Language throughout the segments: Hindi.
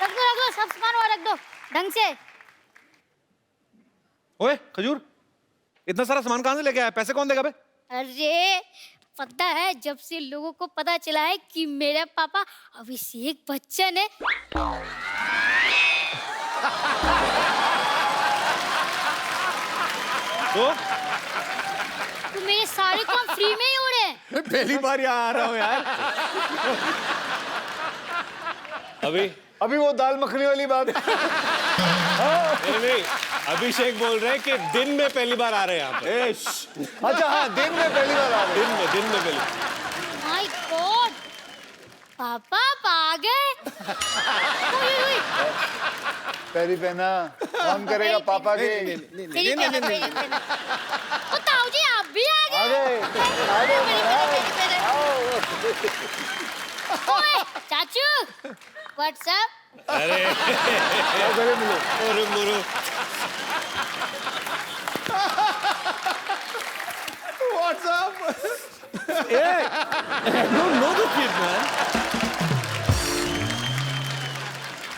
रख दो सब सामान वहाँ रख दो ढंग से। ओए खजूर, इतना सारा सामान कहाँ से लेके आया? पैसे कौन देगा बे? अरे पता है, जब से लोगों को पता चला है कि मेरे पापा अभिषेक बच्चन है, तो मेरे सारे काम फ्री में ही हो रहे हैं। मैं पहली बार यहाँ आ रहा हूँ यार। अभी वो दाल मखनी वाली बात है। नहीं, अभिषेक बोल रहे हैं कि दिन में पहली बार आ रहे हैं यहाँ पे। अच्छा हाँ, दिन में पहली बार आ रहे हैं। दिन में पहली। माय गॉड, पापा आप आ गए। पैरी पहना, कौन करेगा पापा के? ओ ताऊ जी आप भी आ गए। ओए चाचू, व्हाट्सएप। अरे मुरु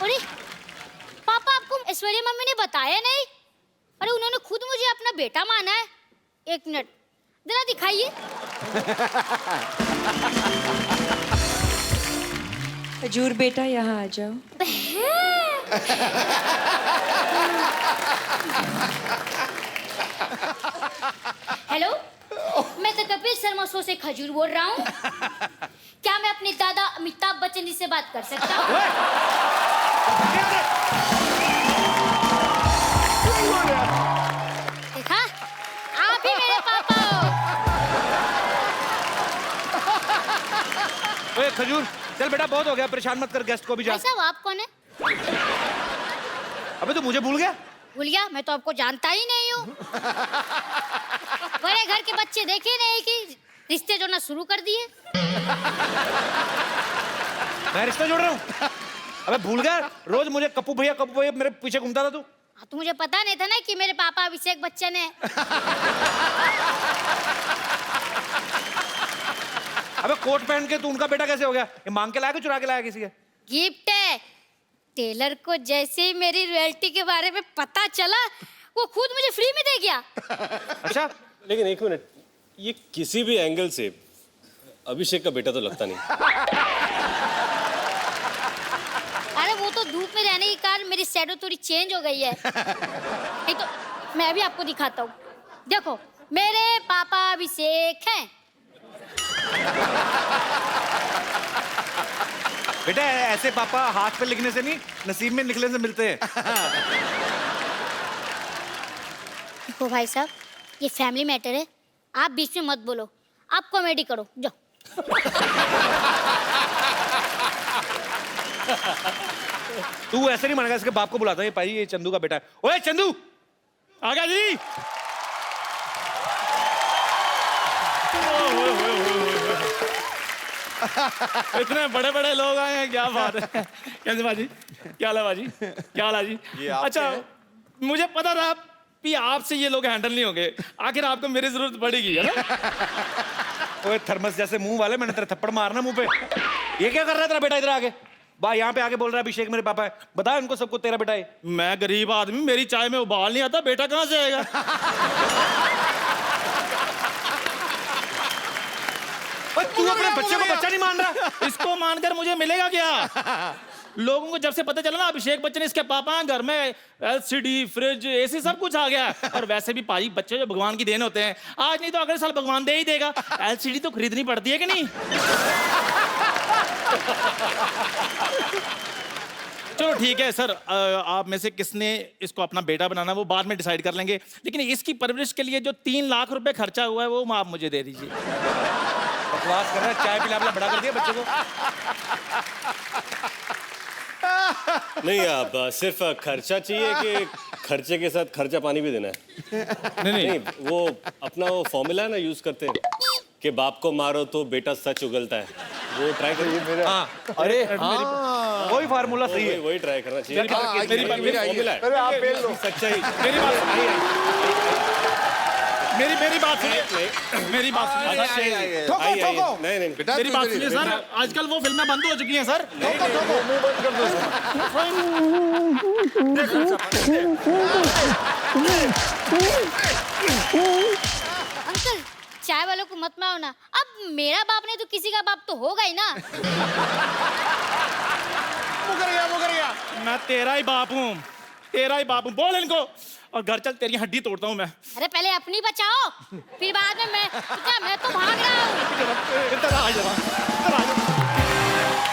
अरे पापा, आपको ऐश्वर्या मम्मी ने बताया नहीं? अरे उन्होंने खुद मुझे अपना बेटा माना है। एक मिनट जरा दिखाइए। खजूर बेटा यहाँ आ जाओ। हेलो, मैं तो कपिल शर्मा शो से खजूर बोल रहा हूँ। क्या मैं अपने दादा अमिताभ बच्चन जी से बात कर सकता हूँ? देखा, आप ही मेरे पापा हो। ओए खजूर, चल बेटा बहुत हो गया, परेशान मत कर गेस्ट को भी जा। भाई साहब आप कौन है? अबे तू मुझे भूल गया? भूल गया? मैं तो आपको जानता ही नहीं हूँ। बड़े घर के बच्चे देखे नहीं कि रिश्ते जोड़ना शुरू कर दिए। मैं रिश्ता जोड़ रहा हूँ? अबे भूल गया? रोज मुझे कप्पू भैया मेरे पीछे घूमता था तू। हाँ, तो मुझे पता नहीं था ना कि मेरे पापा अभिषेक बच्चन है। अबे कोट पहन के तू उनका बेटा कैसे हो गया? ये मांग के लाया कि चुरा के लाया किसी के? गिफ्ट है। टेलर को जैसे ही मेरी रॉयल्टी के बारे में पता चला, वो खुद मुझे फ्री में दे गया। अच्छा, लेकिन एक मिनट, ये किसी भी एंगल से अभिषेक का बेटा तो लगता नहीं। अरे वो तो धूप में रहने के कारण मेरी शैडो थोड़ी चेंज हो गई है। नहीं तो मैं भी आपको दिखाता हूँ। देखो, मेरे पापा अभिषेक हैं। बेटा ऐसे पापा हाथ पे लिखने से नहीं, नसीब में निकलने से मिलते हैं। देखो भाई साहब, ये फैमिली मैटर है, आप बीच में मत बोलो। आप कॉमेडी करो, जाओ। तू ऐसे नहीं मानेगा, इसके बाप को बुलाता है। ये भाई, ये चंदू का बेटा है। ओए चंदू, आ गया जी। इतने बड़े बड़े लोग आए हैं, क्या बात है। कैसे बाजी, क्या हाल है बाजी, क्या हाल है जी? अच्छा, मुझे पता था कि आपसे ये लोग हैंडल नहीं होंगे, आखिर आपको मेरी जरूरत पड़ेगी, है ना? ओए थर्मस जैसे मुंह वाले, मैंने तेरा थप्पड़ मारना मुंह पे। ये क्या कर रहा है तेरा बेटा इधर आगे? बा यहाँ पे आगे बोल रहा है अभिषेक मेरे पापा है। बता इनको सबको तेरा बेटा है। मैं गरीब आदमी, मेरी चाय में उबाल नहीं आता, बेटा कहाँ से आएगा? तू अपने बच्चे को बच्चा नहीं मान रहा? इसको मानकर मुझे मिलेगा क्या? लोगों को जब से पता चला ना अभिषेक बच्चन इसके पापा हैं, घर में एलसीडी, फ्रिज, एसी सब कुछ आ गया। और वैसे भी पाजी बच्चे जो भगवान की देन होते हैं, आज नहीं तो अगले साल भगवान दे ही देगा। एलसीडी तो खरीदनी पड़ती है कि नहीं? चलो ठीक है सर, आप में से किसने इसको अपना बेटा बनाना वो बाद में डिसाइड कर लेंगे, लेकिन इसकी परवरिश के लिए जो 3 लाख रुपए खर्चा हुआ है वो आप मुझे दे दीजिए। बकवास कर रहा है, चाय पिला बड़ा कर दिया बच्चे को। नहीं, आप सिर्फ खर्चा चाहिए कि खर्चे के साथ खर्चा पानी भी देना है? नहीं, वो अपना वो फॉर्मूला है ना, यूज करते हैं कि बाप को मारो तो बेटा सच उगलता है, वो ट्राई करिए। मेरा अरे हाँ, वही फार्मूला सही है, वही ट्राई करना चाहिए। मेरी बात फॉर्मूला है, अरे आप फेल लो। सच्चाई। मेरी बात मेरी बात सुनिए, मेरी बात सुनिए सर। ठोको आइए, ठोको नहीं नहीं बेटा मेरी तू बात इधर सुनिए इधर। सर, आजकल वो फिल्में बंद हो चुकी हैं सर। ठोको ठोको मुंह बंद कर दो इसका। अंकल चाय वालों को मत मारो ना। अब मेरा बाप नहीं तो किसी का बाप तो होगा ही ना। मुकर गया मैं तेरा ही बाप हूँ, तेरा ही बाप हूँ। बोल इनको, और घर चल तेरी हड्डी तोड़ता हूँ मैं। अरे पहले अपनी बचाओ, फिर बाद में मैं तो भाग रहा हूँ। इधर आ जरा, इधर आ जा,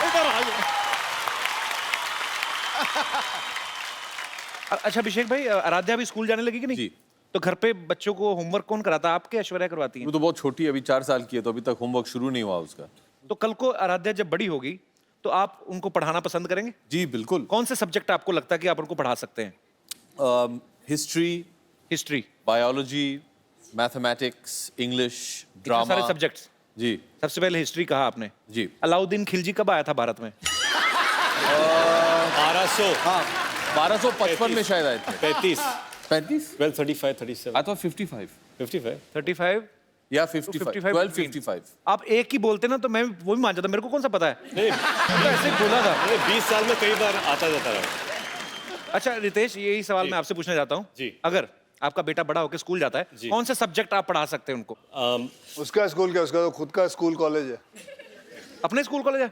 इधर आ जा। अच्छा अभिषेक भाई, आराध्या अभी स्कूल जाने लगी कि नहीं? जी। तो घर पे बच्चों को होमवर्क कौन कराता है? आपके ऐश्वर्या करवाती वो है? तो बहुत छोटी है, अभी 4 साल की है, तो अभी तक होमवर्क शुरू नहीं हुआ उसका। तो कल को आराध्या जब बड़ी होगी तो आप उनको पढ़ाना पसंद करेंगे? जी बिल्कुल। कौन से सब्जेक्ट आपको लगता है कि आप उनको पढ़ा सकते हैं? History, history, biology, mathematics, English, drama. सारे सब्जेक्ट्स। जी सबसे पहले हिस्ट्री कहा आपने। जी। अलाउद्दीन खिलजी कब आया था भारत में? 1200 हाँ, 1255 में शायद आए थे। 35 35? 1235 37 आई थॉट 55 55 35 या 55 1255। आप एक ही बोलते ना तो मैं वो भी मान जाता, मेरे को कौन सा पता है? नहीं तो ऐसे बोला था। नहीं, 20 साल में कई बार आता जाता रहा। अच्छा रितेश, यही सवाल मैं आपसे पूछना चाहता हूँ। जी। अगर आपका बेटा बड़ा होकर स्कूल जाता है, जी। कौन से सब्जेक्ट आप पढ़ा सकते हैं उनको? उसका स्कूल क्या, उसका तो खुद का स्कूल कॉलेज है। अपने स्कूल कॉलेज है?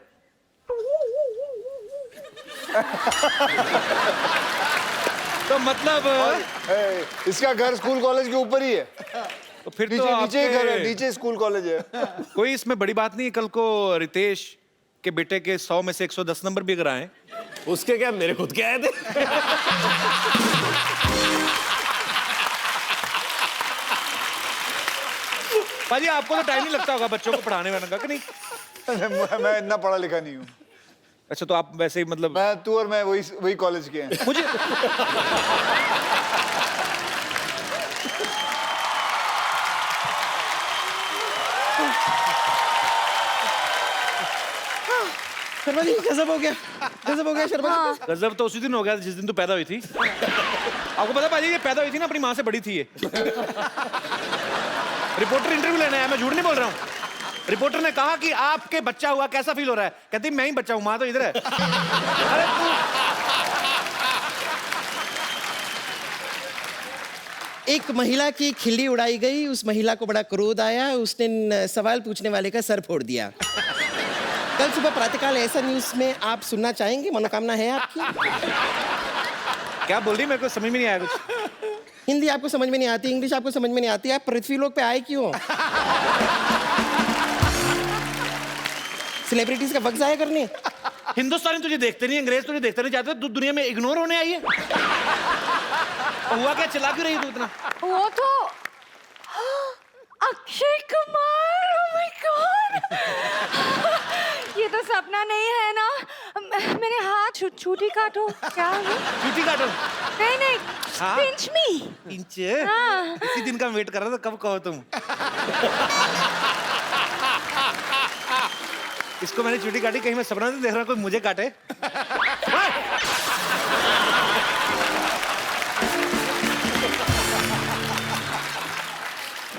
तो मतलब इसका घर स्कूल कॉलेज के ऊपर ही है। तो फिर तो नीचे नीचे ही घर है, आपके- नीचे स्कूल कॉलेज है। कोई इसमें बड़ी बात नहीं है। कल को रितेश के बेटे के 100 में से 110 नंबर भी अगर आए, उसके क्या, मेरे खुद के आए थे। पाजी आपको तो टाइम नहीं लगता होगा बच्चों को पढ़ाने वाने का कि नहीं? मैं इतना पढ़ा लिखा नहीं हूँ। अच्छा तो आप वैसे ही मतलब तू और मैं वही कॉलेज के हैं। मुझे शर्मा जी गजब हो गया शर्मा जी। गजब तो उसी दिन हो गया जिस दिन तू पैदा हुई थी। आपको पता पाजी ये पैदा हुई थी ना अपनी माँ से बड़ी थी ये। रिपोर्टर इंटरव्यू लेने आया, मैं झूठ नहीं बोल रहा हूँ। रिपोर्टर ने कहा कि आपके बच्चा हुआ कैसा फील हो रहा है? कहती मैं ही बच्चा हूँ, माँ तो इधर है। अरे तू एक महिला की खिल्ली उड़ाई गई, उस महिला को बड़ा क्रोध आया, उसने सवाल पूछने वाले का सर फोड़ दिया। कल सुबह प्रातःकाल ऐसा न्यूज में आप सुनना चाहेंगे? मनोकामना है आपकी? क्या बोल रही, मेरे को समझ में नहीं आया कुछ। हिंदी आपको समझ में नहीं आती, इंग्लिश आपको समझ में नहीं आती, आप पृथ्वी लोक पे आए क्यों? सेलिब्रिटीज का वक्त जाया करने? हिंदुस्तानी तुझे देखते नहीं, अंग्रेज तुझे देखते नहीं चाहते, तू दुनिया में इग्नोर होने आई है। हुआ क्या, चिल्ला क्यों रही है तू इतना? वो तो Akshay Kumar, oh my God! ये तो सपना नहीं है ना? मेरे हाथ छुट्टी काटो। क्या है? चूटी काटो। नहीं हाँ? pinch me। इंच हाँ। इसी दिन का वेट कर रहा था, कब कहो तुम। इसको मैंने चूटी काटी, कहीं मैं सपना नहीं देख रहा कोई मुझे काटे।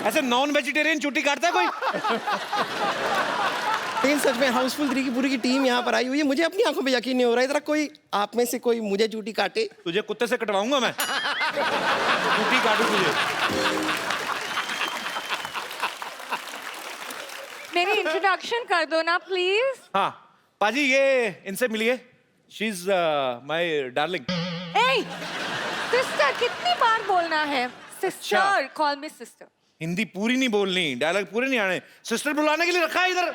ऐसे नॉन वेजिटेरियन चूटी काटता है कोई? लेकिन सच में हाउसफुल 3 की पूरी की टीम यहाँ पर आई हुई है, मुझे अपनी आंखों में यकीन नहीं हो रहा है। इधर कोई आप में से कोई मुझे चूटी काटे। तुझे कुत्ते से कटवाऊंगा मैं। चूटी काटू तुझे। मेरी इंट्रोडक्शन कर दो ना प्लीज। हाँ पाजी, ये इनसे मिलिए। She is my darling. A sister कितनी बार बोलना है? सिस्टर, कॉल मी सिस्टर। हिंदी पूरी नहीं बोलनी, डायलॉग पूरे नहीं आने। सिस्टर बुलाने के लिए रखा है इधर।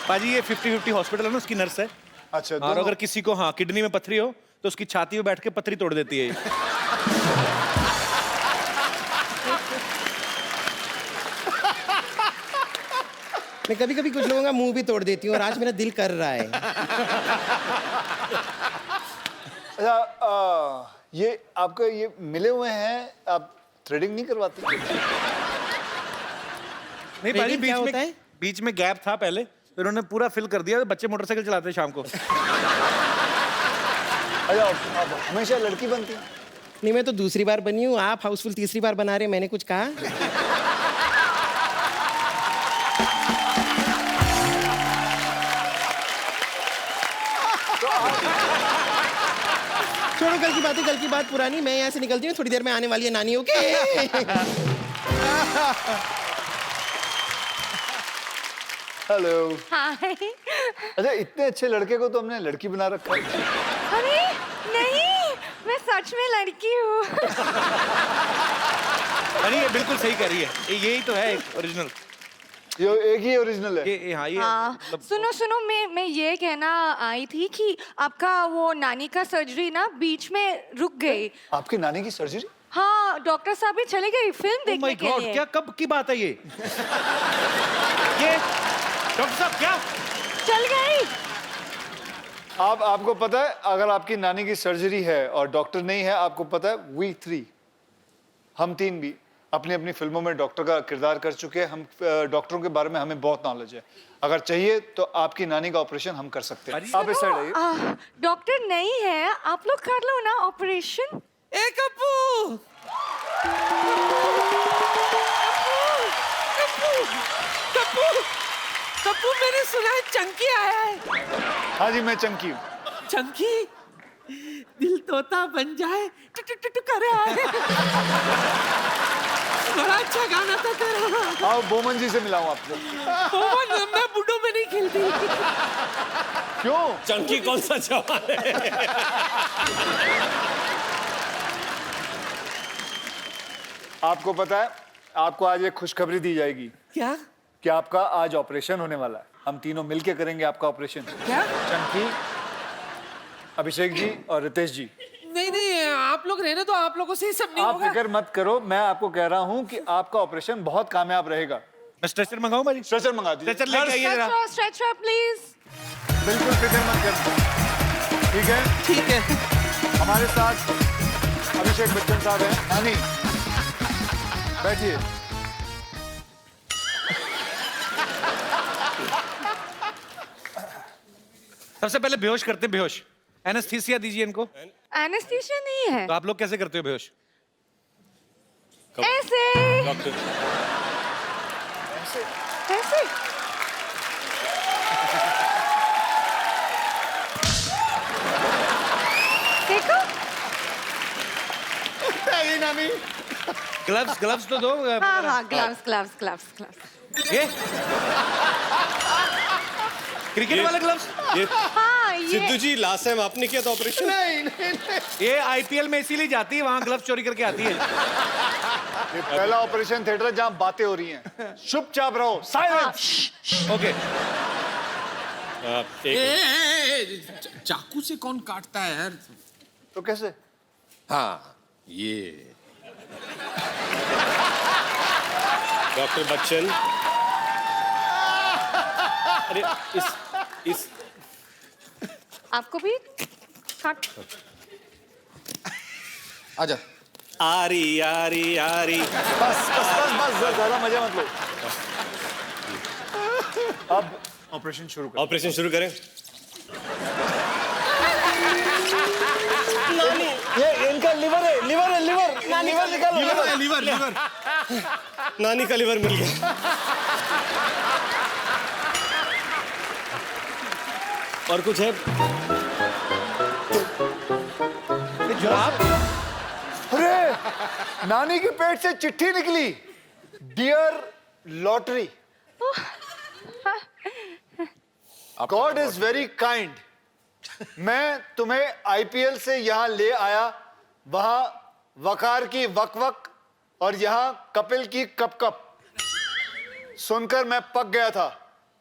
पाजी ये 50-50 हॉस्पिटल है ना, उसकी नर्स है। अच्छा और अगर किसी को हाँ किडनी में पथरी हो तो उसकी छाती में बैठ के पथरी तोड़ देती है ये। मैं कभी कभी कुछ लोगों का मुंह भी तोड़ देती हूँ, और आज मेरा दिल कर रहा है। अच्छा ये आपका ये मिले हुए हैं, आप थ्रेडिंग नहीं करवाती? नहीं पाजी, Threading क्या होता है? बीच में गैप था पहले, तो इन्होंने पूरा फिल कर दिया। बच्चे मोटरसाइकिल चलाते हैं शाम को। अच्छा आप हमेशा लड़की बनती हैं? नहीं, मैं तो दूसरी बार बनी हूँ, आप हाउसफुल तीसरी बार बना रहे हैं, मैंने कुछ कहा? छोड़ो कल की बातें, कल की बात पुरानी। मैं यहाँ से निकलती हूँ, थोड़ी देर में आने वाली है नानी। Okay hello. हाय। अच्छा, इतने अच्छे लड़के को तो हमने लड़की बना रखा है। अरे नहीं, मैं सच में लड़की हूँ। अरे ये बिल्कुल सही कह रही है, यही तो है ओरिजिनल। ये एक ही ओरिजिनल है। ये हाँ, ये हाँ, मतलब सुनो सुनो, मैं ये कहना आई थी कि आपका वो नानी का सर्जरी ना बीच में रुक गई। आपकी नानी की सर्जरी? हाँ, डॉक्टर साहब भी चले गए फिल्म Oh देखने my के God, लिए। क्या कब की बात है ये? ये डॉक्टर साहब क्या? चल गई। आपको पता है, अगर आपकी नानी की सर्जरी है और डॉक्टर नहीं है, आपको पता है वी 3 हम 3 भी अपनी अपनी फिल्मों में डॉक्टर का किरदार कर चुके हैं। हम डॉक्टरों के बारे में हमें बहुत नॉलेज है। अगर चाहिए तो आपकी नानी का ऑपरेशन हम कर सकते हैं। आप इस साइड आइए। डॉक्टर नहीं है, आप लोग कर लो ना ऑपरेशन। ए कप्पू, कप्पू, कप्पू, मैंने सुना है चंकी आया है। हाँ जी, मैं चंकी हूँ। चंकी, दिल तोता बन जाए टु टु टु टु करे आए। बड़ा अच्छा गाना था तेरा। आओ बोमन जी से मिलाऊं आपको। मोहन, मैं बुड्ढों में नहीं खेलती। क्यों? चंकी कौन सा जवान है? आपको पता है, आपको आज एक खुशखबरी दी जाएगी क्या? कि आपका आज ऑपरेशन होने वाला है। हम तीनों मिलके करेंगे आपका ऑपरेशन। क्या? चंकी, अभिषेक जी और रितेश जी। नहीं नहीं, आप लोग रहने तो, आप लोगों से ही सब नहीं आप होगा। फिक्र मत करो, मैं आपको कह रहा हूँ कि आपका ऑपरेशन बहुत कामयाब रहेगा। मैं स्ट्रेचर मंगाऊं मेरी? स्ट्रेचर मंगा दीजिए। स्ट्रेचर लेके आइए जरा। Stretcher please. बिल्कुल फिक्र मत करना, ठीक है? ठीक है। हमारे साथ अभिषेक बच्चन साहब हैं। नानी, बैठिए। सबसे पहले बेहोश करते हैं, बेहोश। एनेस्थीसिया दीजिए इनको। एनेस्थीसिया नहीं है। तो आप लोग कैसे करते हो बेहोश? ऐसे डॉक्टर, ऐसे। देखो, नानी, ग्लव्स, ग्लव्स तो दो। हाँ हाँ, ग्लव्स ग्लव्स ग्लव्स ग्लव्स। ये क्रिकेट वाले ग्लव्स? ये हाँ, ये सिद्धू जी लास्ट टाइम आपने किया था ऑपरेशन? ये आईपीएल में इसीलिए जाती है, वहां ग्लव्स चोरी करके आती है। ये पहला ऑपरेशन थिएटर है जहाँ बातें हो रही हैं। चुपचाप रहो, साइलेंस। ओके, चाकू से कौन काटता है यार? तो कैसे? हाँ, ये डॉक्टर बच्चन, अरे इस आपको भी काट। आजा। आरी आरी आरी। बस बस बस बस, ज्यादा मजा मत लो। अब ऑपरेशन शुरू करो। ऑपरेशन शुरू करें। ये इनका लिवर है, लिवर है, लिवर। लिवर निकालो, लिवर। Liver liver. नानी का लिवर मिल गया। और कुछ है? जुराब। अरे, नानी के पेट से चिट्ठी निकली। Dear lottery, God is very kind. मैं तुम्हें आईपीएल से यहाँ ले आया, वहां वकार की वक वक और यहाँ कपिल की कप कप सुनकर मैं पक गया था।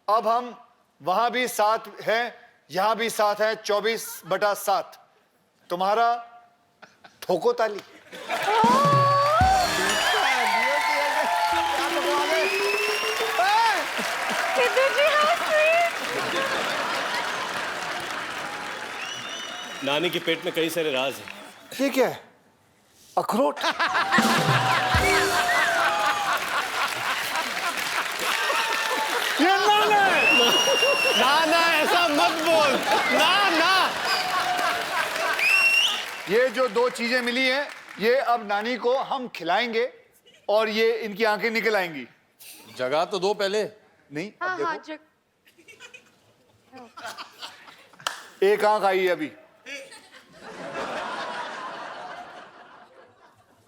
अब हम वहां भी साथ हैं, यहां भी साथ हैं। 24/7 तुम्हारा ठोको ताली। सिद्धू जी, how sweet। नानी के पेट में कई सारे राज हैं। ये क्या है? अखरोट। ये नान है। ना ना, ऐसा मत बोल। ना ना। ये जो 2 चीजें मिली हैं, ये अब नानी को हम खिलाएंगे और ये इनकी आंखें निकल आएंगी। जगह तो दो पहले। नहीं, हाँ अब हाँ देखो, एक आंख आई है अभी।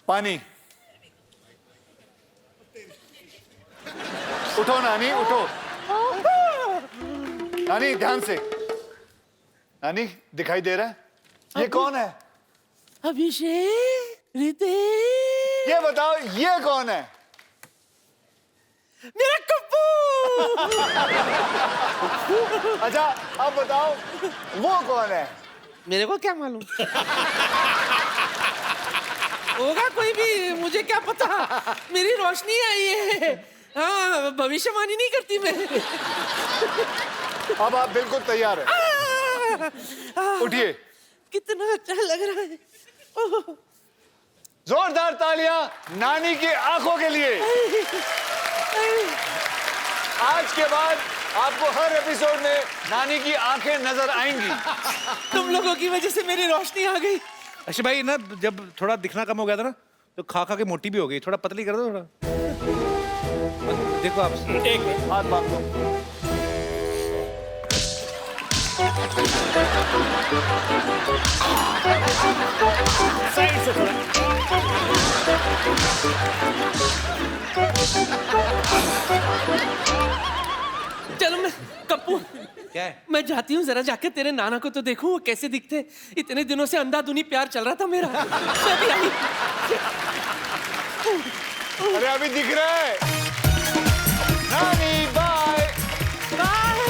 पानी। उठो नानी, उठो। नानी ध्यान से। नानी दिखाई दे रहा है? ये कौन है? अभिषेक, रितेश, ये बताओ ये कौन है? मेरा कप्पू। अच्छा अब बताओ वो कौन है? मेरे को क्या मालूम? होगा कोई भी, मुझे क्या पता। मेरी रोशनी आई है। हाँ, भविष्यवाणी नहीं करती मैं। अब आप बिल्कुल तैयार है? उठिए। कितना अच्छा लग रहा है। ओह, जोरदार तालियां नानी की आंखों के लिए। आज के बाद आपको हर एपिसोड में नानी की आंखें नजर आएंगी। तुम लोगों की वजह से मेरी रोशनी आ गई। अच्छा भाई ना, जब थोड़ा दिखना कम हो गया था ना, तो खा खा के मोटी भी हो गई। थोड़ा पतली कर दो थोड़ा। देखो आप, एक मिनट। हाथ बांध दो। साइड से थोड़ा। चलो मैं कप्पू, क्या है? मैं जाती हूँ, जरा जाके तेरे नाना को तो देखूं वो कैसे दिखते। इतने दिनों से अंधाधुनी प्यार चल रहा था मेरा। मैं भी आई। अरे अभी दिख रहा है। नानी बाय। बाय।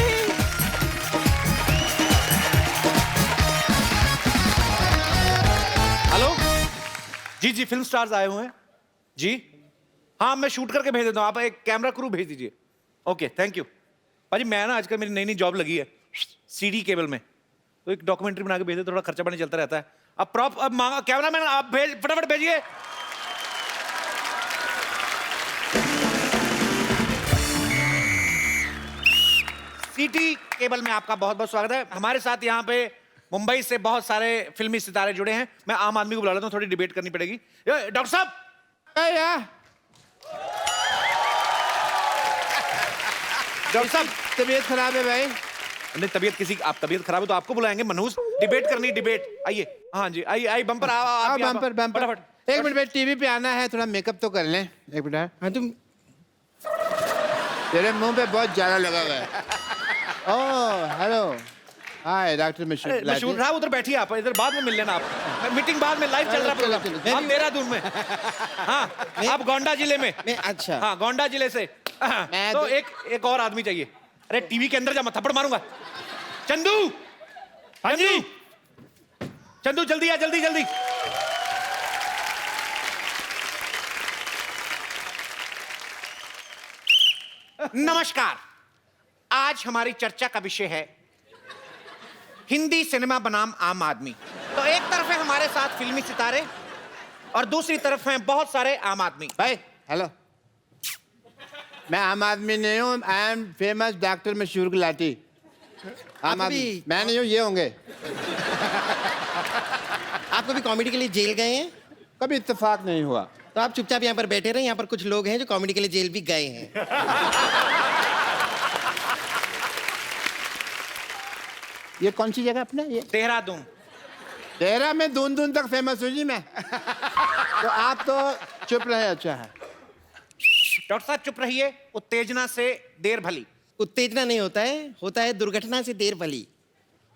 हेलो जी, जी फिल्म स्टार्स आए हुए हैं जी। हाँ मैं शूट करके भेज देता हूँ, आप एक कैमरा क्रू भेज दीजिए। ओके थैंक यू भाजी। मैं ना आजकल मेरी नई नई जॉब लगी है सीडी केबल में, तो एक डॉक्यूमेंट्री बना के भेज दे, थोड़ा खर्चा पानी चलता रहता है। अब प्रॉप अब मांगा कैमरामैन, आप भेज फटाफट भेजिए। सीटी केबल में आपका बहुत बहुत स्वागत है। हमारे साथ यहाँ पे मुंबई से बहुत सारे फिल्मी सितारे जुड़े हैं। मैं आम आदमी को बुला लेता हूँ, थोड़ी डिबेट करनी पड़ेगी। डॉक्टर साहब, डॉक्टर साहब तबीयत खराब है भाई। नहीं तबीयत किसी, आप तबीयत खराब है तो आपको बुलाएंगे। मनहूस डिबेट करनी, डिबेट। आइए। हाँ जी, आइए आइए। बम्पर आओ बम्पर बम्पर। फटाफट। एक मिनट भाई, टीवी पे आना है, थोड़ा मेकअप तो कर लें। एक मिनट। हाँ तुम, तेरे मुंह पे बहुत ज्यादा लगा हुआ है। ओह हेलो, हाय डॉक्टर मशहूर साहब, उधर बैठिए आप, इधर बाद में मिल लेना आप। मीटिंग बाद में, लाइव चल रहा चलो, प्रोग्राम। चलो। आप देहरादून में। हाँ आप गोंडा जिले में। अच्छा। हाँ गोंडा जिले से। मैं तो तो- एक और आदमी चाहिए। अरे टीवी के अंदर जा, मैं थप्पड़ मारूंगा। चंदू। हाँ जी चंदू, जल्दी आ, जल्दी जल्दी। नमस्कार, आज हमारी चर्चा का विषय है हिंदी सिनेमा बनाम आम आदमी। तो एक तरफ है हमारे साथ फिल्मी सितारे और दूसरी तरफ हैं बहुत सारे आम आदमी। भाई हेलो, मैं आम आदमी नहीं हूँ, आई एम फेमस डॉक्टर मशहूर गुलाटी। आम आप आदमी भी- मैं नहीं हूँ, ये होंगे। आप कभी कॉमेडी के लिए जेल गए हैं? कभी इत्तेफाक नहीं हुआ। तो आप चुपचाप यहाँ पर बैठे रहे। यहाँ पर कुछ लोग हैं जो कॉमेडी के लिए जेल भी गए हैं। ये कौन सी जगह अपना ये? देहरादून। तेरा में दून दून तक फेमस हूँ जी मैं। तो आप तो चुप रहे, अच्छा है। डॉक्टर साहब चुप रहिए, उत्तेजना से देर भली। उत्तेजना नहीं होता है, होता है दुर्घटना से देर भली।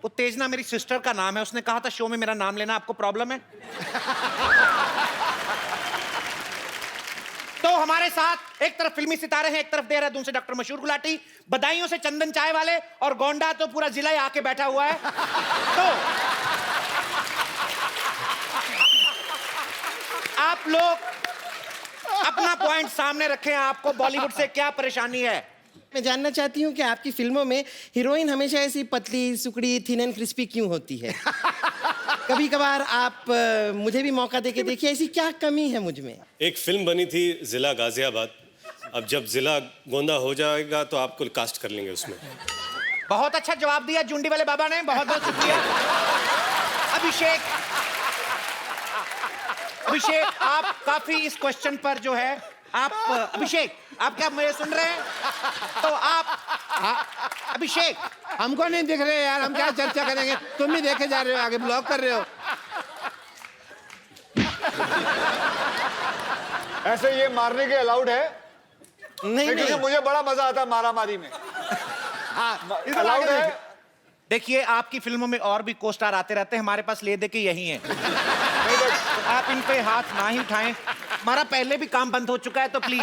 उत्तेजना मेरी सिस्टर का नाम है, उसने कहा था शो में मेरा नाम लेना। आपको प्रॉब्लम है? तो हमारे साथ एक तरफ फिल्मी सितारे हैं, एक तरफ देहरादून से डॉक्टर मशहूर गुलाटी, बदायूं से चंदन चाय वाले, और गोंडा तो पूरा जिला ही आके बैठा हुआ है। तो आप लोग अपना पॉइंट सामने रखें, आपको बॉलीवुड से क्या परेशानी है? मैं जानना चाहती हूँ कि आपकी फिल्मों में हीरोइन हमेशा ऐसी पतली सुकड़ी थिन एंड क्रिस्पी क्यों होती है? कभी कभार आप मुझे भी मौका देके देखिए, ऐसी क्या कमी है मुझ में? एक फिल्म बनी थी जिला गाजियाबाद, अब जब जिला गोंदा हो जाएगा तो आपको कास्ट कर लेंगे उसमें। बहुत अच्छा जवाब दिया जुंडी वाले बाबा ने, बहुत बहुत शुक्रिया। अभिषेक, अभिषेक आप काफी इस क्वेश्चन पर जो है आप अभिषेक आप क्या मुझे सुन रहे हैं? तो आप अभिषेक हमको नहीं दिख रहे यार, हम क्या चर्चा करेंगे? तुम ही देखे जा रहे हो, आगे ब्लॉक कर रहे हो। ऐसे ये मारने के अलाउड है? नहीं क्योंकि नहीं, मुझे बड़ा मजा आता है मारामारी में। अलाउड है? देखिए आपकी फिल्मों में और भी को स्टार आते रहते हैं, हमारे पास ले दे के यही है। तो आप इन पे हाथ ना ही उठाएं, हमारा पहले भी काम बंद हो चुका है तो प्लीज।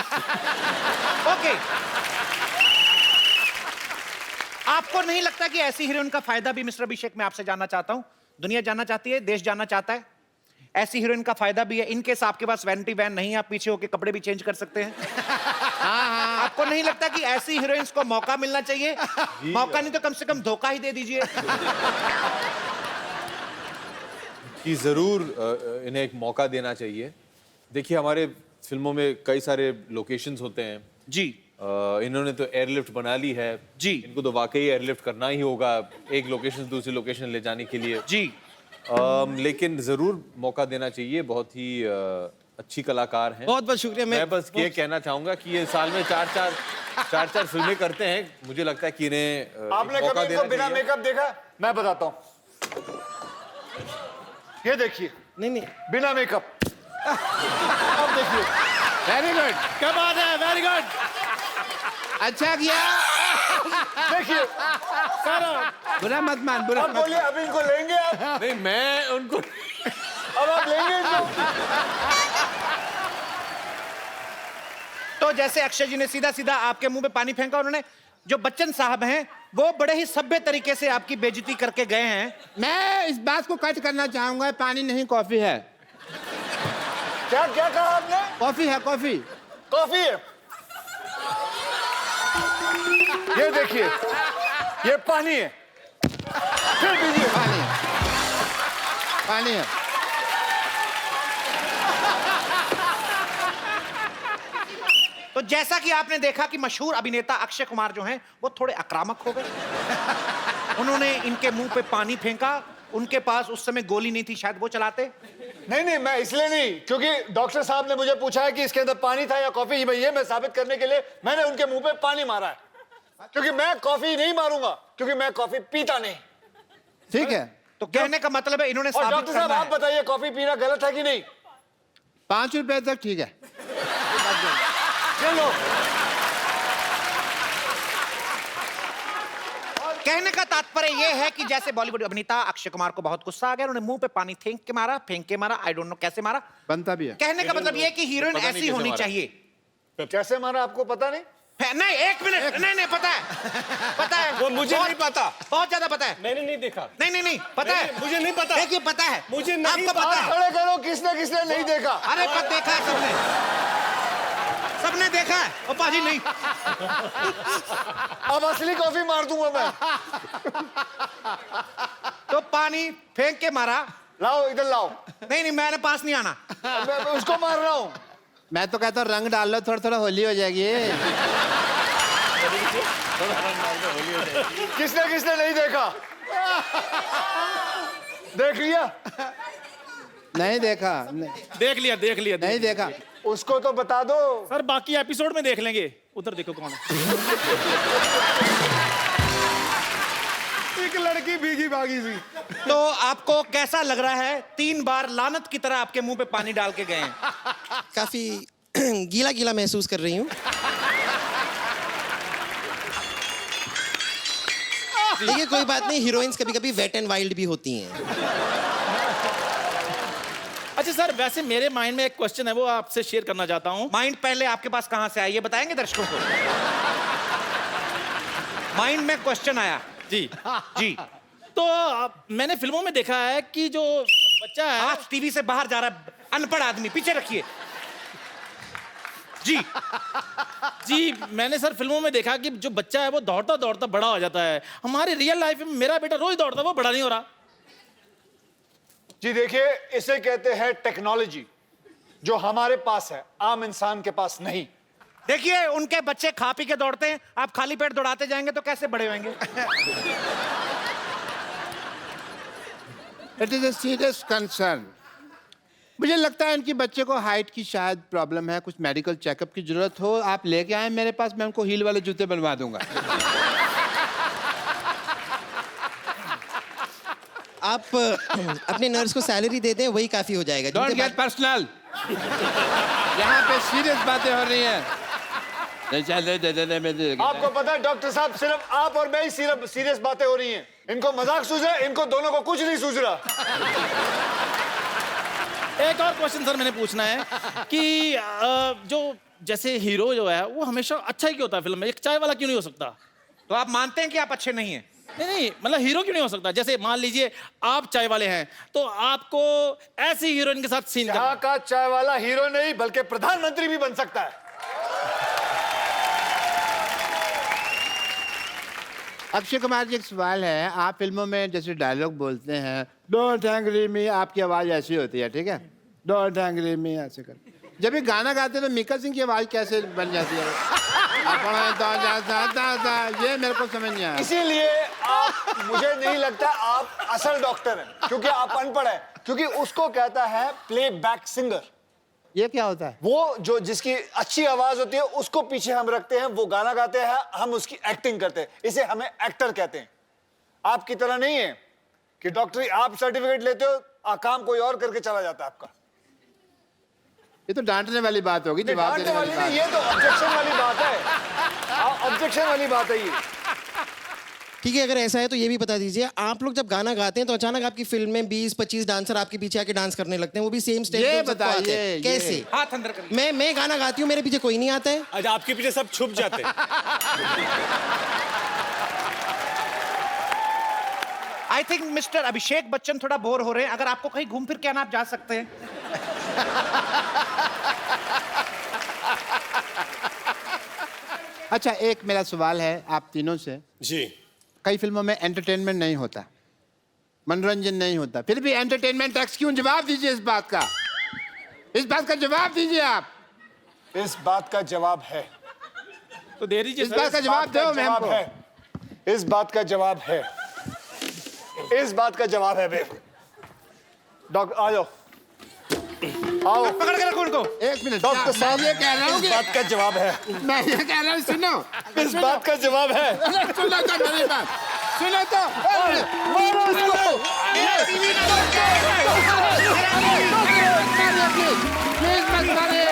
ओके, आपको नहीं लगता कि ऐसी हीरोइन का फायदा भी, मिस्टर अभिषेक मैं आपसे जानना चाहता हूं, दुनिया जानना चाहती है, देश जानना चाहता है, ऐसी हीरोइन का फायदा भी है। इनकेस आपके पास वैनिटी वैन नहीं है, आप पीछे होके कपड़े भी चेंज कर सकते हैं। आपको नहीं लगता कि ऐसी हीरोइंस को मौका मिलना चाहिए? मौका नहीं तो कम से कम धोखा ही दे दीजिए। कि जरूर इन्हें एक मौका देना चाहिए। देखिए हमारे फिल्मों में कई सारे लोकेशंस होते हैं जी। इन्होंने तो एयरलिफ्ट बना ली है जी। इनको तो वाकई एयरलिफ्ट करना ही होगा एक लोकेशन से दूसरी लोकेशन ले जाने के लिए जी। लेकिन जरूर मौका देना चाहिए। बहुत ही अच्छी कलाकार हैं। बहुत बहुत शुक्रिया। मैं बस ये कहना चाहूंगा कि ये साल में चार फिल्में करते हैं। मुझे लगता है कि इन्हें आपने मौका कभी देना इनको बिना चाहिए। मेकअप देखा? मैं बताता हूँ, ये देखिए नहीं नहीं, बिना मेकअप। अब देखिए, वेरी गुड, क्या बात है, वेरी गुड अच्छा किया। देखिए सर। बुरा मत मान, बुरा अब मत बोलिए, अब इनको लेंगे आप? नहीं मैं उनको अब आप लेंगे इनको? तो जैसे अक्षय जी ने सीधा सीधा आपके मुंह पे पानी फेंका, उन्होंने जो बच्चन साहब हैं वो बड़े ही सभ्य तरीके से आपकी बेइज्जती करके गए हैं। मैं इस बात को कट करना चाहूंगा, पानी नहीं कॉफी है। क्या क्या कहा आपने? कॉफी है, कॉफी। कॉफी है। ये देखिए, ये पानी है। फिर दीजिए। पानी है, पानी है। तो जैसा कि आपने देखा कि मशहूर अभिनेता अक्षय कुमार जो हैं वो थोड़े आक्रामक हो गए। उन्होंने इनके मुंह पे पानी फेंका। उनके पास उस समय गोली नहीं थी, शायद वो चलाते। नहीं, मैं इसलिए नहीं, क्योंकि डॉक्टर साहब ने मुझे पूछा है कि इसके अंदर पानी था या कॉफी। ये मैं साबित करने के लिए मैंने उनके मुंह पे पानी मारा है, क्योंकि मैं कॉफी नहीं मारूंगा, क्योंकि मैं कॉफी पीता नहीं। ठीक है, तो कहने का मतलब है इन्होंने और साबित डॉक्टर साहब करना आप है। बताइए, कॉफी पीना गलत है कि नहीं? 5 रुपए तक ठीक है। चलो, कहने का तात्पर्य यह है कि जैसे बॉलीवुड अभिनेता अक्षय कुमार को बहुत गुस्सा आ गया, उन्होंने मुंह पे पानी फेंक के मारा, आई डोंट नो कैसे मारा। बनता भी है। कहने का मतलब यह है कि हीरोइन पता नहीं ऐसी कैसे होनी मारा। चाहिए। कैसे मारा आपको पता नहीं? नहीं, एक मिनट, नहीं पता है, पता है। वो मुझे नहीं पता। बहुत ज्यादा पता है। मैंने नहीं देखा। नहीं पता है, मुझे नहीं पता। देखिए पता है, मुझे नहीं आपको पता है। खड़े करो, किसने नहीं देखा? अरे पर देखा है सबने देखा है। ओ पाजी नहीं, अब असली कॉफी मार दूंगा मैं। तो पानी फेंक के मारा। लाओ, इधर लाओ। नहीं मैंने पास नहीं आना। मैं उसको मार रहा हूँ। मैं तो कहता हूँ रंग डाल लो, थोड़ा थोड़ा होली हो जाएगी। किसने नहीं देखा? देख लिया? नहीं देखा, देख लिया नहीं देखा। उसको तो बता दो। सर बाकी एपिसोड में देख लेंगे। उधर देखो कौन है। एक लड़की भीगी भागी सी। तो आपको कैसा लग रहा है? 3 बार लानत की तरह आपके मुंह पे पानी डाल के गए हैं। काफी गीला गीला महसूस कर रही हूँ। देखिए कोई बात नहीं, हीरोइंस कभी कभी वेट एंड वाइल्ड भी होती हैं। अच्छा सर, वैसे मेरे माइंड में एक क्वेश्चन है, वो आपसे शेयर करना चाहता हूँ। माइंड पहले आपके पास कहां से आया ये बताएंगे दर्शकों को? माइंड में क्वेश्चन आया जी। तो मैंने फिल्मों में देखा है कि जो बच्चा है, आज टीवी से बाहर जा रहा है अनपढ़ आदमी, पीछे रखिए जी मैंने सर फिल्मों में देखा कि जो बच्चा है वो दौड़ता दौड़ता बड़ा हो जाता है। हमारे रियल लाइफ में मेरा बेटा रोज दौड़ता है, वो बड़ा नहीं हो रहा। जी देखिए, इसे कहते हैं टेक्नोलॉजी, जो हमारे पास है, आम इंसान के पास नहीं। देखिए उनके बच्चे खा पी के दौड़ते हैं, आप खाली पेट दौड़ाते जाएंगे तो कैसे बड़े होंगे? It is a serious concern. मुझे लगता है इनकी बच्चे को हाइट की शायद प्रॉब्लम है, कुछ मेडिकल चेकअप की जरूरत हो, आप लेके आए मेरे पास, मैं उनको हील वाले जूते बनवा दूंगा। आप अपने नर्स को सैलरी दे दें, वही काफी हो जाएगा। डोंट जिनके गेट पर्सनल। यहाँ पे सीरियस बातें हो रही हैं। आपको पता है डॉक्टर साहब, सिर्फ आप और मैं ही सीरियस बातें हो रही हैं। इनको मजाक सूझ रहा है, इनको दोनों को कुछ नहीं सूझ रहा। एक और क्वेश्चन सर मैंने पूछना है कि जो जैसे हीरो जो है वो हमेशा अच्छा ही क्यों होता है फिल्म में, एक चाय वाला क्यों नहीं हो सकता? तो आप मानते हैं कि आप अच्छे नहीं हैं? नहीं, मतलब हीरो क्यों नहीं हो सकता? जैसे मान लीजिए आप चाय वाले हैं तो आपको ऐसी हीरोइन के साथ सीन यहाँ का चाय वाला हीरो नहीं बल्कि प्रधानमंत्री भी बन सकता है। अक्षय कुमार जी, एक सवाल है, आप फिल्मों में जैसे डायलॉग बोलते हैं, डोंट एंग्री मी, आपकी आवाज ऐसी होती है, ठीक है, डोंट एंग्री मी ऐसे कर। जब ये गाना गाते हैं तो मिक्का सिंह की आवाज कैसे बन जाती है? ये मेरे को समझ नहीं आया। इसीलिए आप, मुझे नहीं लगता आप असल डॉक्टर हैं, क्योंकि आप अनपढ़ हैं, क्योंकि उसको कहता है प्लेबैक सिंगर। ये क्या होता है? वो जो जिसकी अच्छी आवाज होती है उसको पीछे हम रखते हैं, वो गाना गाते हैं, हम उसकी एक्टिंग करते हैं, इसे हमें एक्टर कहते हैं। आपकी तरह नहीं है कि डॉक्टरी आप सर्टिफिकेट लेते हो, काम कोई और करके चला जाता है आपका। ये तो डांटने वाली बात होगी, जवाब डांटने देने वाली वाली नहीं, ये तो ऑब्जेक्शन वाली बात है। ऑब्जेक्शन वाली बात है ये। ठीक है, अगर ऐसा है तो ये भी बता दीजिए, आप लोग जब गाना गाते हैं तो अचानक आपकी फिल्म में 20-25 डांसर आपके पीछे आके डांस करने लगते हैं, वो भी सेम स्टेप ये पे सबको बताइए, आते हैं। ये। कैसे? हाथ अंदर कर। मैं गाना गाती हूँ, मेरे पीछे कोई नहीं आता है। आज आपके पीछे सब छुप जाते हैं। I think mister Abhishek Bachchan थोड़ा बोर हो रहे हैं, अगर आपको कहीं घूम फिर के आना आप जा सकते हैं। अच्छा, एक मेरा सवाल है आप तीनों से। जी। कई फिल्मों में एंटरटेनमेंट नहीं होता, मनोरंजन नहीं होता, फिर भी एंटरटेनमेंट टैक्स क्यों? जवाब दीजिए इस बात का, इस बात का जवाब दीजिए आप। इस बात का जवाब है, तो दे दीजिए इस बात का जवाब दो मैम को। है, इस बात का जवाब है, इस बात का जवाब है। डॉक्टर आ जाओ, आओ, पकड़ के रखो उनको। एक मिनट, डॉक्टर साहब, मैं ये कह रहा हूँ इस कि बात का जवाब है, मैं ये कह रहा हूँ, सुनो, इस बात का जवाब है। अरे सुनो तो मेरी बात, सुनो तो। मारो उसको। प्लीज मत मारिए।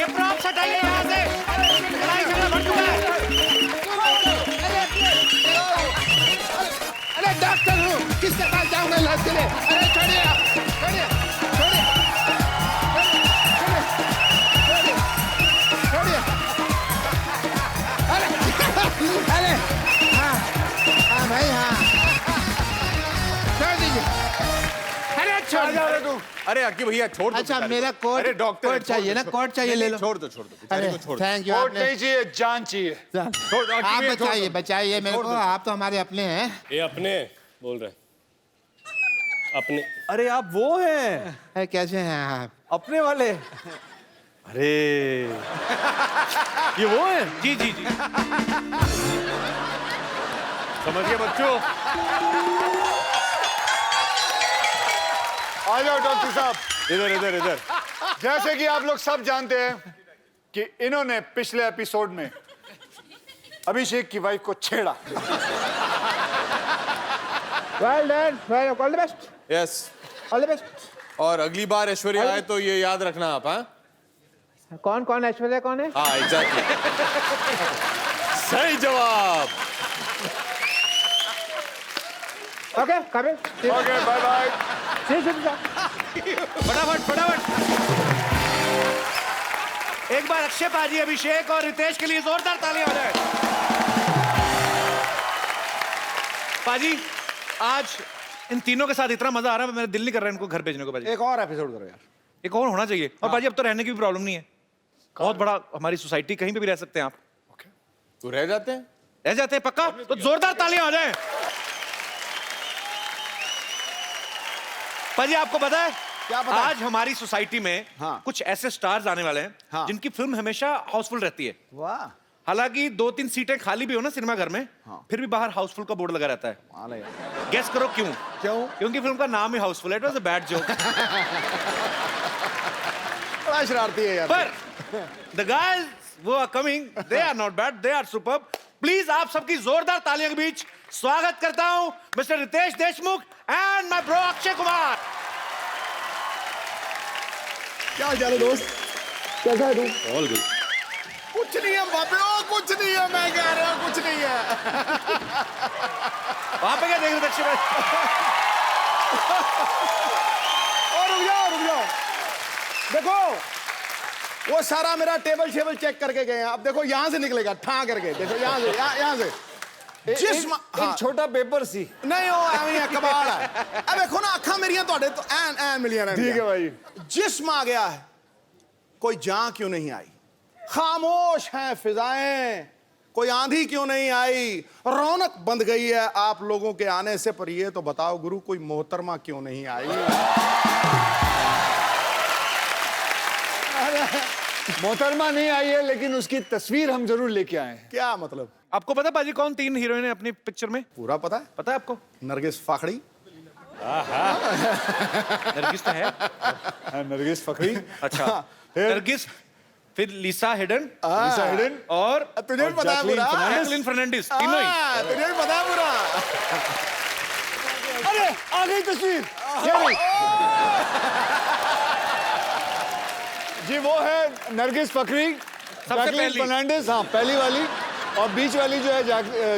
ये प्रॉप्स हटाइए यहाँ से। लड़ाई झगड़ा बढ़ चुका है। अरे डॉक्टर हूँ, किसके पास जाऊंगा इलाज के लिए? अरे छोड़िए, छोड़िए, छोड़िए, छोड़िए। अरे हाँ भाई, हाँ, छोड़ दीजिए। अरे छोड़ जा रहे तू। अरे अक्की भैया छोड़ दो। अच्छा, बेचारे मेरा को। कोट, अरे डॉक्टर कोट चाहिए ना, कोट चाहिए, ले लो। छोड़ दो बेचारे को छोड़ दो। Thank you. वोट नहीं चाहिए, जान चाहिए। छोड़ दो, अक्की आप भैया, छोड़ बचाइए, दो। बचाइए मेरे को, आप तो हमारे अपने हैं। ये अपने बोल रहे हैं, अपने। अरे आप वो हैं, अरे कैसे हैं आप? अपने वाले। अरे ये वो हैं? जी जी जी। समझ गए बच्चों? आ जाओ डॉक्टर साहब। इधर इधर इधर। जैसे कि आप लोग सब जानते हैं कि इन्होंने पिछले एपिसोड में अभिषेक की वाइफ को छेड़ा। Well done, well, all the best, yes. All the best. और अगली बार ऐश्वर्या आए तो ये याद रखना आप। हाँ कौन कौन ऐश्वर्या कौन है? हाँ एग्जैक्टली। सही जवाब। Okay, coming. Okay, bye bye. फटाफट फटाफट। एक बार अक्षय पाजी, अभिषेक और रितेश के लिए जोरदार तालियां हो जाए। पाजी, आज इन तीनों के साथ इतना मजा आ रहा है, मेरा दिल नहीं कर रहा है इनको घर भेजने को। पाजी एक और एपिसोड करो यार। एक और होना चाहिए। और पाजी अब तो रहने की भी प्रॉब्लम नहीं है, बहुत बड़ा हमारी सोसाइटी, कहीं पे भी रह सकते हैं आप। तो रह जाते हैं, रह जाते हैं पक्का? तो जोरदार तालियां हो जाए। पाजी आपको पता है क्या पता है? आज हमारी सोसाइटी में हाँ। कुछ ऐसे स्टार्स आने वाले हैं हाँ। जिनकी फिल्म हमेशा हाउसफुल रहती है। वाह। हालांकि 2-3 सीटें खाली भी हो ना सिनेमा घर में, फिर भी बाहर हाउसफुल का बोर्ड लगा रहता है। गेस करो क्यों? क्योंकि फिल्म का नाम ही हाउसफुल है। It was a bad joke. बड़ा शरारती है यार। पर द गाइस वो are coming, they are not bad, they are superb. Please आप सबकी जोरदार तालियों के बीच स्वागत करता हूं mister Ritesh Deshmukh and my bro Akshay Kumar. क्या हाल चाल है दोस्त? कैसा है तू? All good. कुछ नहीं है बाबे, ओ कुछ नहीं है, मैं कह रहा हूँ कुछ नहीं है। वहां पे क्या देख रहे थे अक्षय भाई? और रुक जाओ। देखो वो सारा मेरा टेबल चेक करके गए हैं। अब देखो यहाँ से निकलेगा ठा करके, देखो यहाँ से एक छोटा पेपर सी नहीं हो ਐਵੇਂ कबाड़ है। अब देखो ना अखा मेरियां ਤੁਹਾਡੇ तो ਐਨ मिलियां रहने। ठीक है भाई। जिस्म आ गया है, कोई जान क्यों नहीं आई? खामोश हैं फिजाएं, कोई आंधी क्यों नहीं आई? रौनक बंद गई है आप लोगों के आने से, पर ये तो बताओ गुरु कोई मोहतरमा क्यों नहीं आई? मोहतरमा नहीं आई है, लेकिन उसकी तस्वीर हम जरूर लेके आए हैं। क्या मतलब? आपको पता पाजी कौन 3 हीरोइन है अपनी पिक्चर में? पूरा पता है? पता है आपको? नरगिस फाखड़ी। नरगिस तो है। नरगिस फखरी। अच्छा, नरगिस, फिर लिसा हिडन और तुझे भी पता है पूरा? जैकलिन फर्नांडिस, तीनों ही। तुझे भी पता है पूरा? अरे आ गई तस्वीर। जी वो है नरगिस फखरी, जैकलिन फर्नांडिस, हाँ पहली वाली, और बीच वाली जो है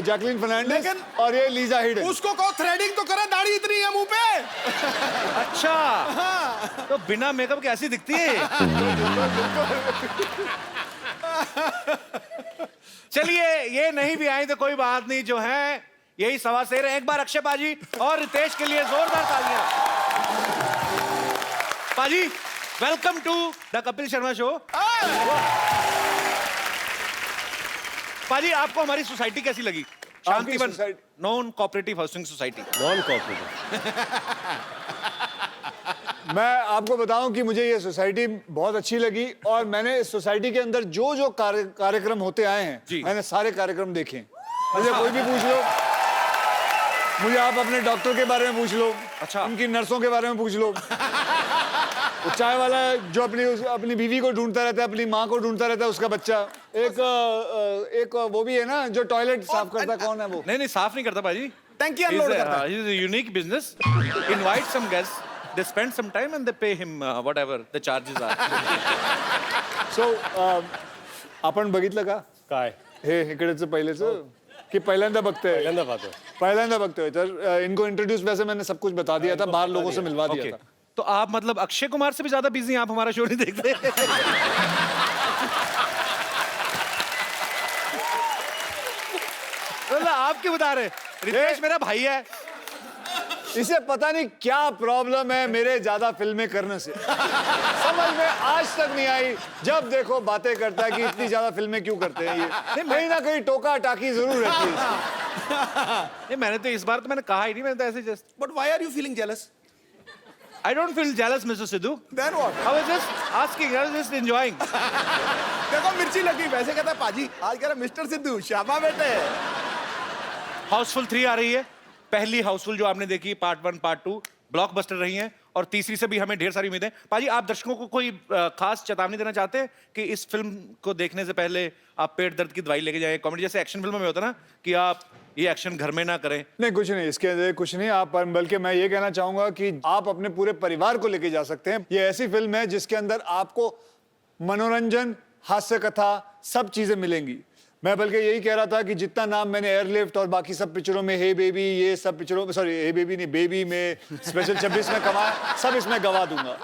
जैकलिन फर्नांडिस, और ये लीजा हिडन। उसको कहो थ्रेडिंग तो करे, दाढ़ी इतनी है मुंह पे। अच्छा, तो बिना मेकअप के ऐसी दिखती है। चलिए, ये नहीं भी आई तो कोई बात नहीं, जो है यही सवा शेर है। एक बार अक्षय पाजी और रितेश के लिए जोरदार तालियां। पाजी, welcome to the Kapil Sharma show. पाजी, आपको हमारी सोसाइटी कैसी लगी? Shantivan non cooperative housing society. Non cooperative. मैं आपको बताऊं कि मुझे ये सोसाइटी बहुत अच्छी लगी, और मैंने इस सोसाइटी के अंदर जो जो कार्यक्रम होते आए हैं, मैंने सारे कार्यक्रम देखे हैं। मुझे कोई भी पूछ लो, मुझे आप अपने डॉक्टर के बारे में पूछ लो, अच्छा, उनकी नर्सों के बारे में पूछ लो, वो चाय वाला जो अपनी बीवी को ढूंढता रहता है, अपनी माँ को ढूंढता रहता है, उसका बच्चा, एक वो भी है ना जो टॉयलेट साफ करता, कौन है वो? नहीं, साफ नहीं करता पाजी, टंकी अनलोड करता है। He is a unique business. Invite some guests, they spend some time and they pay him whatever the charges are. So आपण बघितलं का काय? हे इकडेच पहिलेच की पहिल्यांदा बघतोय? पहिल्यांदा बघतोय, तर इनको इंट्रोड्यूस वैसे मैंने सब कुछ बता दिया था, बाहर लोगों से मिलवा दिया था। तो आप मतलब अक्षय कुमार से भी ज्यादा बिजी हैं, आप हमारा शो नहीं देखते? मतलब आप क्यों बता रहे? रितेश मेरा भाई है। इसे पता नहीं क्या प्रॉब्लम है मेरे ज्यादा फिल्में करने से, समझ में आज तक नहीं आई। जब देखो बातें करता है कि इतनी ज्यादा फिल्में क्यों करते हैं ये, कहीं ना कहीं टोका टाकी जरूर रहती है। नहीं, मैंने तो इस बार तो मैंने कहा ही नहीं, मैंने तो ऐसे just. But why are you feeling jealous? I don't feel jealous, Mr. Sidhu. Then what? I was just asking, I was just enjoying. देखो मिर्ची लगी, वैसे कहता है पाजी, आज कह रहा मिस्टर सिद्धू, शाबा बेटे। हाउसफुल 3 आ रही है। पहली हाउसफुल जो आपने देखी, पार्ट 1 पार्ट 2 ब्लॉकबस्टर रही हैं, और तीसरी से भी हमें ढेर सारी उम्मीदें। पाजी, आप दर्शकों को कोई खास चेतावनी देना चाहते हैं कि इस फिल्म को देखने से पहले आप पेट दर्द की दवाई लेके जाएं? कॉमेडी जैसे एक्शन फिल्मों में होता ना कि आप ये एक्शन घर में ना करें। नहीं, कुछ नहीं, इसके अंदर कुछ नहीं। आप बल्कि मैं ये कहना चाहूंगा कि आप अपने पूरे परिवार को लेके जा सकते हैं। ये ऐसी फिल्म है जिसके अंदर आपको मनोरंजन, हास्य कथा, सब चीजें मिलेंगी। मैं बल्कि यही कह रहा था कि जितना नाम मैंने एयरलिफ्ट और बाकी सब पिक्चरों में, हे बेबी, ये सब पिक्चरों में, सॉरी हे बेबी नहीं, बेबी में, स्पेशल 26 में कमाया, सब इसमें गवा दूंगा।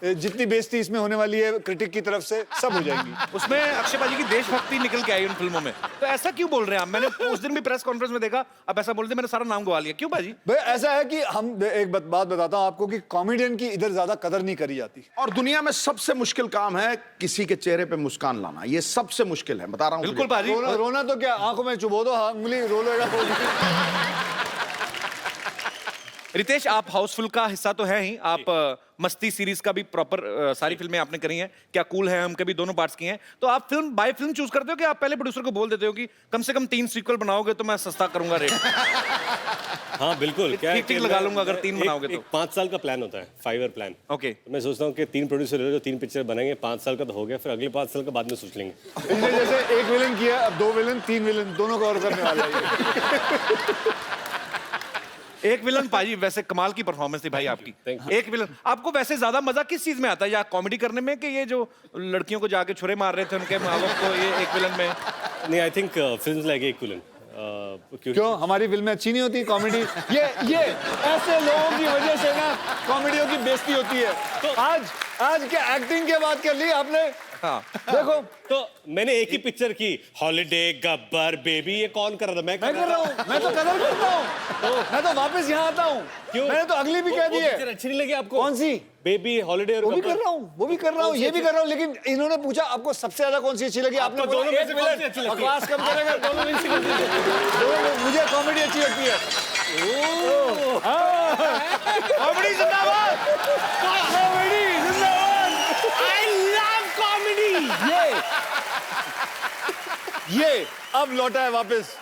जितनी बेइज्जती इसमें होने वाली है क्रिटिक की तरफ से, सब हो जाएंगी। उसमें अक्षय पाजी की देशभक्ति निकल के आई उन फिल्मों में, तो ऐसा क्यों बोल रहे हैं आप? मैंने उस दिन भी प्रेस कॉन्फ्रेंस में देखा, आप ऐसा बोलते मैंने सारा नाम गवा लिया, क्यों पाजी? भाई ऐसा है कि हम एक बात बताता हूँ आपको कि कॉमेडियन की इधर ज्यादा कदर नहीं करी जाती। और दुनिया में सबसे मुश्किल काम है किसी के चेहरे पे मुस्कान लाना, ये सबसे मुश्किल है, बता रहा हूँ। बिल्कुल पाजी। रोना तो क्या, आंखों में चुबो दो, उंगली रो लेगा। रितेश, आप हाउसफुल का हिस्सा तो है ही, आप मस्ती सीरीज का भी प्रॉपर सारी फिल्में आपने करी हैं, क्या कूल है हम कभी दोनों पार्ट्स किए हैं, तो आप फिल्म बाय फिल्म चूज करते हो कि आप पहले प्रोड्यूसर को बोल देते हो कि कम से कम 3 सीक्वल बनाओगे तो मैं सस्ता करूंगा रेट? हाँ बिल्कुल, क्या है ठीक-ठीक कि लगा मैं- लूंगा अगर 3 बनाओगे तो। एक 5 साल का प्लान होता है, 5 ईयर प्लान। ओके, तो मैं सोचता हूँ कि 3 प्रोड्यूसर ले लो, 3 पिक्चर बनाएंगे, 5 साल का तो हो गया, फिर अगले 5 साल का बाद में सोच लेंगे। इसने जैसे एक विलन किया, अब 2 विलन 3 विलन दोनों कवर करने वाला है ये। एक विलन पाजी वैसे कमाल की परफॉर्मेंस थी भाई आपकी। Thank you. एक विलन, आपको वैसे ज्यादा मजा किस चीज में आता है, या कॉमेडी करने में कि ये जो लड़कियों को जाके छुरे मार रहे थे उनके माँ बाप को, ये एक विलन में? नहीं, I think film like equivalent, क्यों हमारी फिल्में अच्छी नहीं होती कॉमेडी? ये ऐसे लोगों की वजह से ना कॉमेडियों की बेइज्जती होती है। तो आज क्या एक्टिंग के बात कर ली आपने? हाँ, देखो तो मैंने एक ही पिक्चर की, हॉलिडे, गब्बर, बेबी, ये कौन कर रहा था? मैं मैं कर रहा हूँ, मैं तो कदर करता हूँ, मैं तो वापस यहाँ आता हूँ। क्यों? मैंने तो अगली भी कह दी पिक्चर है। अच्छी नहीं लगी आपको? कौन सी? बेबी, हॉलिडे और वो भी गब्बर। कर रहा हूँ, वो भी कर रहा हूँ, ये भी कर रहा हूँ, लेकिन इन्होंने पूछा आपको सबसे ज्यादा कौन सी अच्छी लगी? आपने आपको बोला दोनों में एक से कौन सी अच्छी विलन, लगती है? बकवास कम करेगा, दोनों में से कौन सी? मुझे कॉमेडी अच्छी लगती है। कॉमेडी जिंदाबाद, कॉमेडी जिंदाबाद। I love comedy. ये अब लौटा है वापस।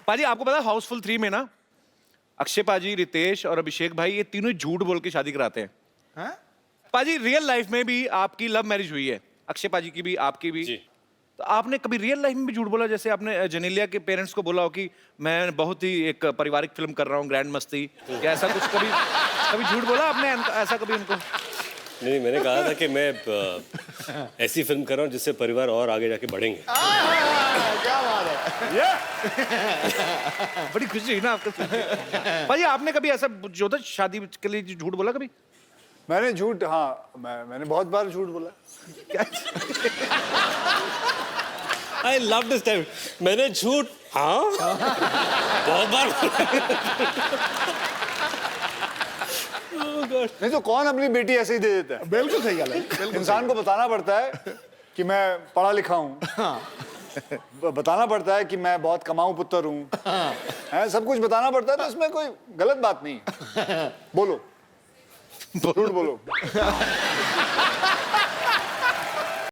पाजी आपको पता है हाउसफुल 3 में ना अक्षय पाजी, रितेश और अभिषेक भाई, ये तीनों ही झूठ बोल के शादी कराते हैं। पाजी रियल लाइफ में भी आपकी लव मैरिज हुई है, अक्षय पाजी की भी आपकी भी। जी। तो आपने कभी रियल लाइफ में भी झूठ बोला, जैसे आपने जेनेलिया के पेरेंट्स को बोला हो कि मैं बहुत ही एक पारिवारिक फिल्म कर रहा हूँ, ग्रैंड मस्ती, क्या ऐसा कुछ कभी कभी झूठ बोला आपने ऐसा कभी उनको? नहीं, मैंने कहा था कि मैं ऐसी फिल्म कर रहा हूँ जिससे परिवार और आगे जाके बढ़ेंगे। क्या बात है? बड़ी खुशी हुई ना आपको सुन के। पाजी आपने कभी ऐसा जो था शादी के लिए झूठ बोला कभी? मैंने झूठ, हाँ मैंने बहुत बार झूठ बोला। I love this time. मैंने झूठ, हाँ बहुत बार। नहीं तो कौन अपनी बेटी ऐसे ही दे देता है? बिल्कुल सही गल है। इंसान को बताना पड़ता है कि मैं पढ़ा लिखा हूँ, बताना पड़ता है कि मैं बहुत कमाऊं पुत्र हूँ, है सब कुछ बताना पड़ता है, तो इसमें कोई गलत बात नहीं है। बोलो, झूठ बोलो।